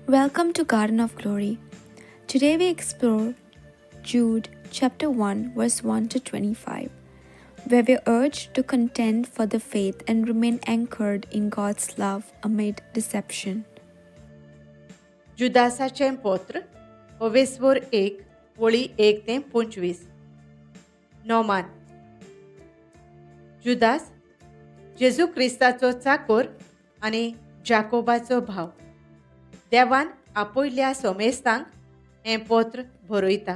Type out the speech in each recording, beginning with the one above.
Welcome to Garden of Glory. Today we explore Jude chapter 1 verse 1 to 25, where we're urged to contend for the faith and remain anchored in God's love amid deception. जुदासाचें पत्र 1 वळी 1 ते 25. नोमान. जुदास जेजू क्रिस्ताचो चाकोर आनी जाकोबाचो भाव देवान आपयल्या सोमेस्तांक हें पत्र बरयता.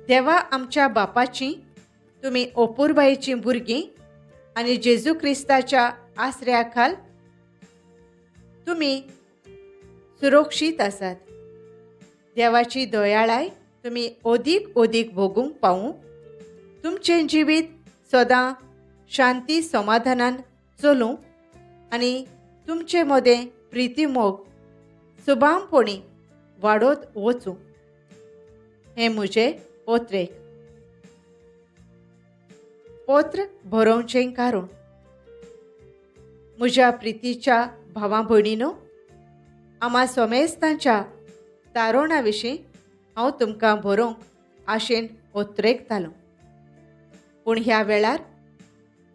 देवा आमच्या बापाची तुमी ओपुरबायेचीं भुरगीं आनी जेजू क्रिस्ताच्या आसऱ्या खाल तुमी सुरक्षीत आसात. देवाची दयाळाय तुमी ओदीक भोगूंक पावूं. तुमचें जिवीत सदां शांती समाधानान चलूं आनी तुमचे मदें प्रितीमोग सुबामपणी वाडत वचूं. हें म्हजें पत्रेक. पत्र बरोवचें कारण. म्हज्या प्रितीच्या भावां भयणीनो, आम्हा सोमेस्तांच्या तारोणा विशीं हांव तुमकां बरोवंक आशेन ओत्रेकतालों. पूण ह्या वेळार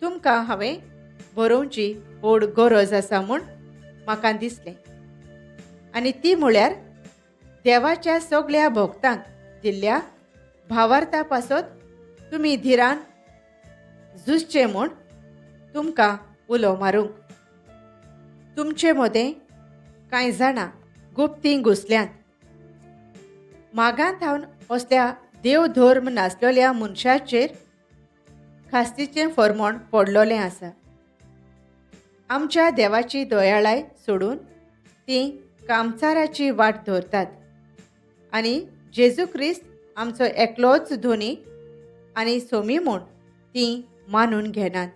तुमकां हांवें बरोवची व्हड गरज आसा म्हूण म्हाका दिसलें. आनी ती म्हळ्यार देवाच्या सगळ्या भक्तांक दिल्ल्या भावार्था पासत तुमी धिरान झुजचे म्हूण तुमकां उलो मारूंक. तुमचे मदें कांय जाणां गुप्तीं घुसल्यांत. मागांत हांव असल्या देवधर्म नासलेल्या मनशाचेर खास्तीचें फर्मोण पडलोलें आसा. आमच्या देवाची दयाळाय सोडून तीं कामचाराची वाट धरतात आनी जेजू क्रिस्त आमचो एकलोच धोनी आनी सोमी म्हूण तीं मानून घेनात.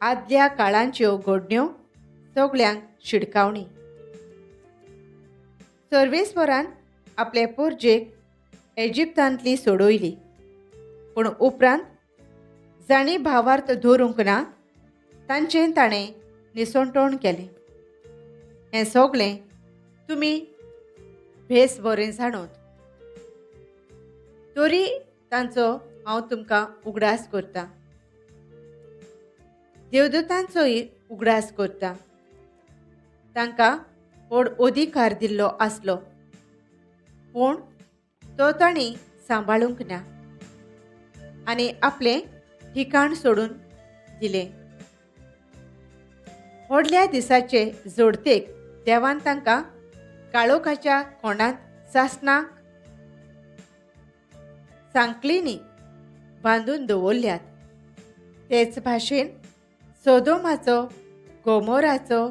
आदल्या काळांच्यो घडण्यो सगळ्यांक शिडकावणी. सर्वेस्वरान आपले पुर्जेक इजिप्तांतली सोडयली, पूण उपरांत जाणी भावार्थ धरूंक ना तांचें ताणें निसंटोण केलें. हें सगळें तुमी भेस बरें जाणोत. तरी तांचो हांव तुमकां उगडास करतां. देवदूतांचोय उगडास करता. तांकां व्हड अधिकार दिल्लो आसलो, पूण तो तांणी सांबाळूंक ना आनी आपलें ठिकाण सोडून दिलें. व्हडल्या दिसाचे जोडतेक देवान तांकां काळोखाच्या कोणांत सासणाक सांकलींनी बांदून दवरल्यात. तेच भाशेन सोदोमाचो, गोमोराचो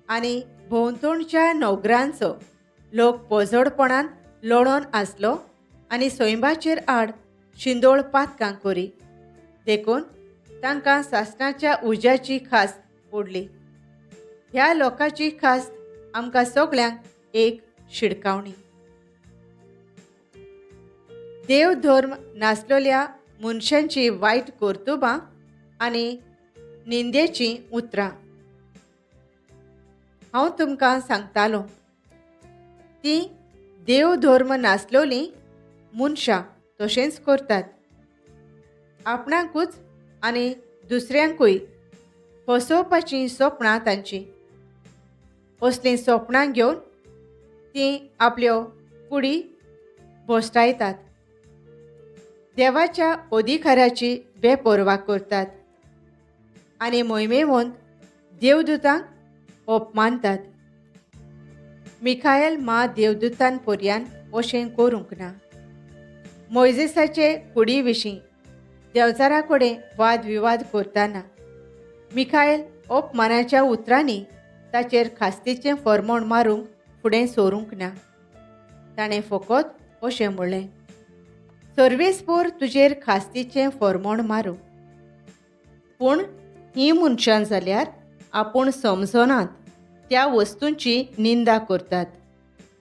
आनी भोंवतणच्या नोगरांचो लोक पोजडपणान लढोन आसलो आनी सैमाचेर आड शिंदोळ पातकां करी. देखून तांकां सासणाच्या उज्याची खास पडली. ह्या लोकांची खास आमकां सगळ्यांक एक शिडकावणी. देवधर्म नासलेल्या मनशांची वायट कर्तुबां आनी निंदेची उतरां हांव तुमकां सांगतालों. तीं देवधर्म नासलेलीं मनशां तशेंच करतात. आपणाकूच आनी दुसऱ्यांकूय फसोवपाचीं स्वप्नां तांचीं. असलीं स्वप्नां घेवन तीं आपल्यो कुडी भोश्टायतात. देवाच्या अधिकाराची बेपर्वा करतात आनी मोहिमेवंत देवदूतांक अपमानतात. मिखायल देवदूतान पर्यान अशें करूंक ना. मोइजेसाचे कुडी विशीं देवचारा कडेन वाद विवाद करतना मिखायल अपमानाच्या उतरांनी ताचेर खास्तीचें फर्मोण मारूंक फुडें सरूंक ना. ताणें फकत अशें म्हणलें, सर्वेस्पर तुजेर खास्तीचें फर्मोण मारूं. पूण हीं मनशां जाल्यार आपूण समजनात त्या वस्तूंची निंदा करतात.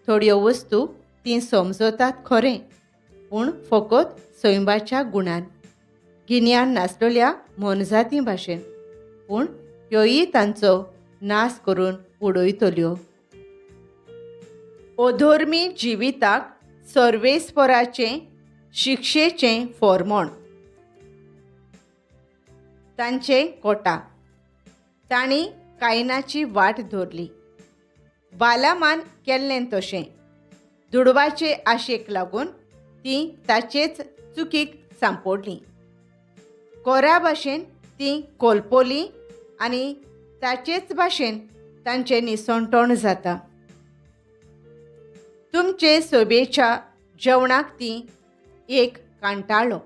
थोड्यो वस्तू तीं समजतात खरें, पूण फकत सैमाच्या गुणान, गिन्यान नासलेल्या मनजाती भाशेन. पूण ह्योय तांचो नाश करून उडयतल्यो. अधर्मी जिविताक सर्वेस्पराचे शिक्षेचें फर्मोण. तांचे कोटा. तांणी कायनाची वाट धरली. बालामान केल्लें तशें. दुडवाचे आशेक लागून ती ताचेच चुकीक सांपडली. कोरा भाशेन ती कोलपोली आनी ताचेच भाशेन तांचें निसंतोण जाता. तुमचे सोबेच्या जेवणाक ती एक कांटाळो.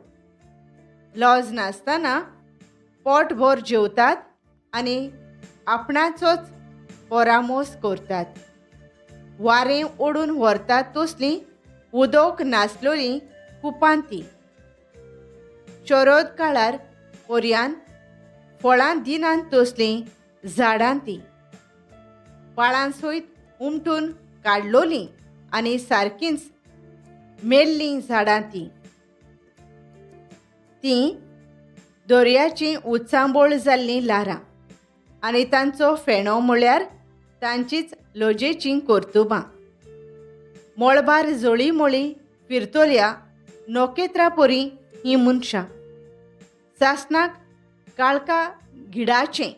लॉज नासतना पोटभर जेवतात आनी आपणाचोच परामोस करतात. वारें ओडून व्हरतात तसलीं उदक नासलोलीं कुपां ती. शरद काळार पर्यान फळां दिनात तसलीं झाडां ती. पाळां सयत उमटून काडलोलीं आनी सारकींच मेल्लीं झाडां ती. तीं दर्याचीं उचांबोळ जाल्लीं ल्हारां आनी तांचो फेणो म्हळ्यार तांचीच लोजेचीं कर्तुबां. मळबार जळी मळी फिरतोल्या नोकेत्रां परी हीं मनशां. सासणाक काळका गिडाचें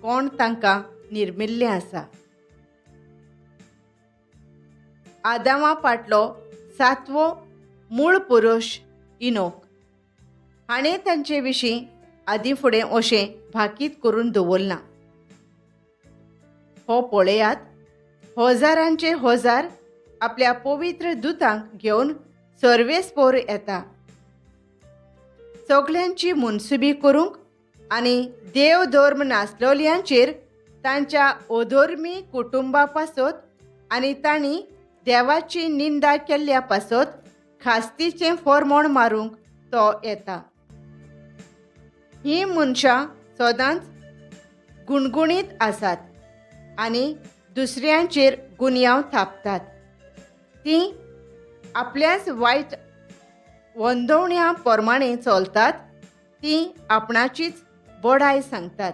कोण तांकां निर्मिल्लें आसा. आदामा फाटलो 7वो मूळ पुरुश इनोक. हाणें तांचे विशीं आदीं फुडें अशें भाकीत करून दवरलां. हो पळयात, हजारांचे हजार आपल्या पवित्र दुतांक घेवन सर्वेस्पोर येता. सगल्यांची मुनसुबी करूंक आनी देव धर्म नासलोल्यांचेर तांच्या अधर्मी कुटुंबा पासत आनी तांणी देवाची निंदा केल्ल्या पासत खास्तीचें फर्मोण मारूंक तो येता. हीं मनशां सदांच गुणगुणीत आसात आनी दुसऱ्यांचेर गुन्यांव थापतात. तीं आपल्याच वायट वंदवण्या प्रमाणें चलतात. तीं आपणाचीच बडाय सांगतात.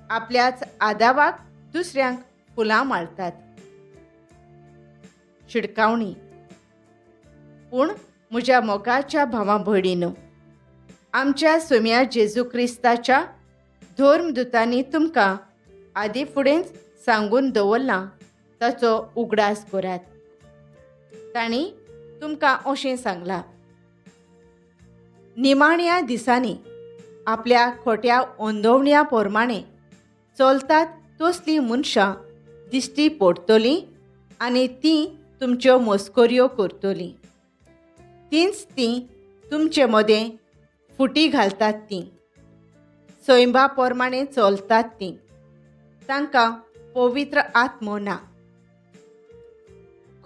आपल्याच आदावाक दुसऱ्यांक फुलां माळटात. शिडकावणी. पूण म्हज्या मोगाच्या भावां भयणींनो, आमच्या सोम्या जेजू क्रिस्ताच्या धर्मदुतांनी तुमकां आदीं फुडेंच सांगून दवरलां ताचो उगडास करात. तांणी तुमकां अशें सांगलां, निमाण्या दिसांनी आपल्या खोट्या ओंदवण्या प्रमाणें चलतात तसलीं मनशां दिश्टी पडटलीं आनी तीं तुमच्यो मस्कऱ्यो करतलीं. तींच तीं तुमचे मदें फुटी घालतात. तीं सैंबा प्रमाणें चलतात. तीं तांकां पवित्र आत्मो ना.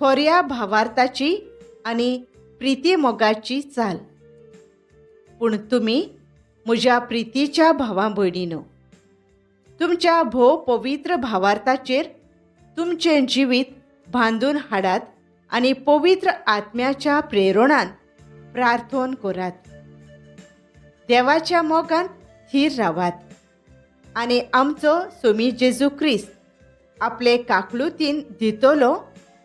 खऱ्या भावार्थाची आनी प्रिती मोगाची चाल. पूण तुमी म्हज्या प्रितीच्या भावां भयणींनो, तुमच्या भोव पवित्र भावार्थाचेर तुमचें जिवीत बांदून हाडात आनी पवित्र आत्म्याच्या प्रेरणान प्रार्थना करात. देवाच्या मोगान थीर रावात आनी आमचो सोमी जेजू क्रिस्त आपले काकलुतीन दितलो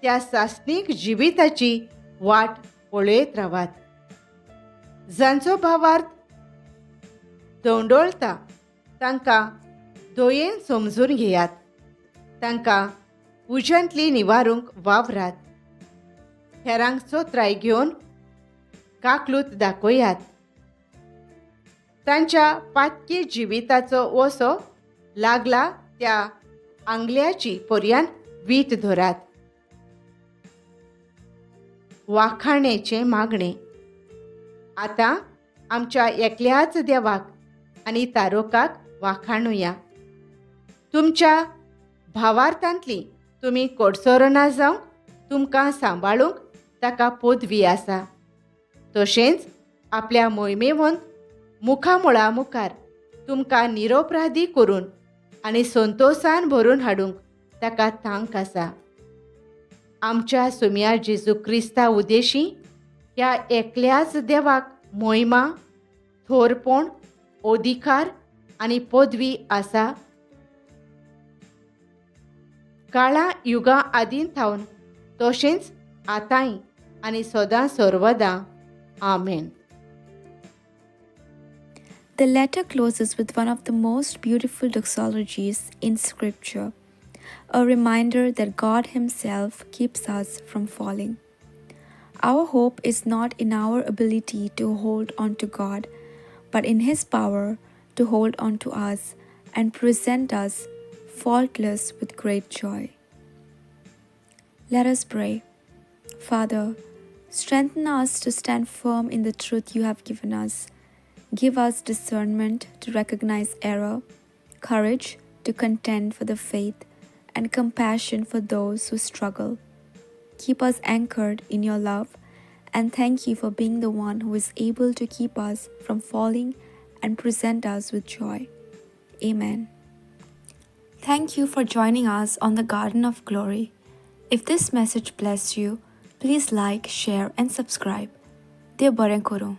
त्या सासणीक जिविताची वाट पळयत रावात. जांचो भावार्थ दोंडोळता तांकां दोयेन समजून घेयात. तांकां उज्यांतली निवारूंक वावरात. हेरांक चोत्राय घेवन काकलूत दाखयात. तांच्या पातकी जिविताचो वसो लागला त्या आंगल्याची पर्यान वीट धरात. वाखाणेचे मागणे. आतां आमच्या एकल्याच देवाक आनी तारोकाक वाखाणुया. तुमच्या भावार्थांतली तुमी कडसर ना जावंक तुमकां सांबाळूंक ताका पदवी आसा. तशेंच आपल्या मोहिमेवंत मुखामळा मुखार तुमकां निरोपराधी करून आनी संतोशान भरून हाडूंक ताका थांक आसा. आमच्या सोम्या जेजू क्रिस्ता उदेशी ह्या एकल्याच देवाक मोहिमा, थोरपण, अधिकार आनी पदवी आसा. काळा युगा आदीं थावन तशेंच आतांय आनी सदां सर्वदा आमेन. The letter closes with one of the most beautiful doxologies in Scripture, a reminder that God Himself keeps us from falling. Our hope is not in our ability to hold on to God, but in His power to hold on to us and present us faultless with great joy. Let us pray. Father, strengthen us to stand firm in the truth you have given us. Give us discernment to recognize error, courage to contend for the faith, and compassion for those who struggle. Keep us anchored in your love, and thank you for being the one who is able to keep us from falling and present us with joy. Amen. Thank you for joining us on the Garden of Glory. If this message blessed you, please like, share, and subscribe. Dear Baran Koro.